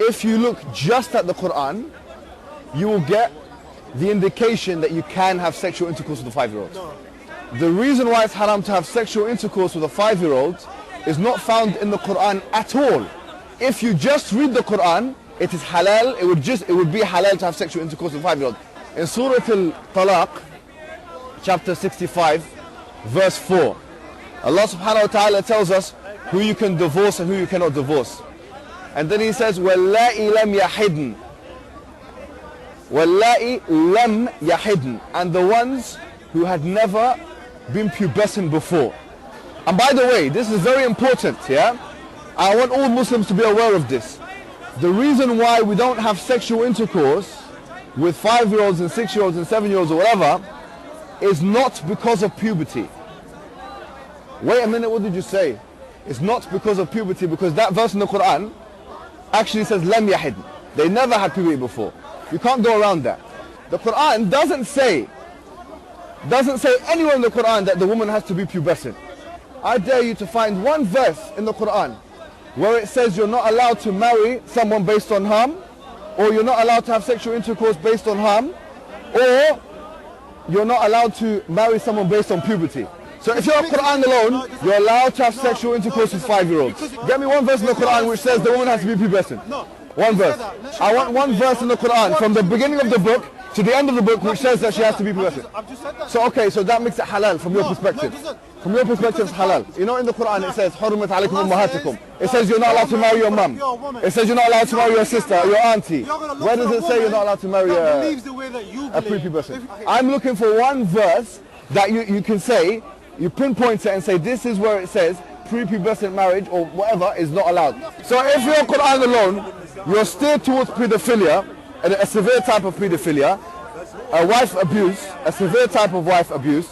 if you look just at the Quran, you will get the indication that you can have sexual intercourse with a 5-year-old. The reason why it's haram to have sexual intercourse with a 5-year-old is not found in the Quran at all. If you just read the Quran, it is halal, it would be halal to have sexual intercourse with a 5-year-old. In Surah Al-Talaq, chapter 65, verse 4, Allah subhanahu wa ta'ala tells us who you can divorce and who you cannot divorce. And then he says, وَاللَّائِ لَمْ يَحِدْنَ وَاللَّائِ لَمْ يَحِدْنَ, and the ones who had never been pubescent before. And by the way, this is very important, yeah? I want all Muslims to be aware of this. The reason why we don't have sexual intercourse with 5-year-olds and 6-year-olds and 7-year-olds or whatever is not because of puberty. Wait a minute, what did you say? It's not because of puberty, because that verse in the Quran actually says lam yahid. They never had puberty before. You can't go around that. The Quran doesn't say anywhere in the Quran that the woman has to be pubescent. I dare you to find one verse in the Quran where it says you're not allowed to marry someone based on harm, or you're not allowed to have sexual intercourse based on harm, or you're not allowed to marry someone based on puberty. So if you're a Quran alone, you're allowed to have sexual intercourse with 5-year-olds. Get me one verse in the Quran which says the woman has to be pubescent. One verse. I want one verse in the Quran from the beginning of the book to the end of the book which says that she has to be pubescent. So okay, so that makes it halal from your perspective. From your perspective, it's halal. You know, in the Quran it says حُرِّمَتْ عَلَيْكُمْ أُمَّهَاتُكُمْ. It says you're not allowed to marry your mum. It says you're not allowed to marry your sister, your auntie. Where does it say you're not allowed to marry a prepubescent? I'm looking for one verse that you can say, you pinpoint it and say this is where it says prepubescent marriage or whatever is not allowed. So if you're Quran alone, you're steered towards pedophilia, a severe type of pedophilia, a wife abuse, a severe type of wife abuse.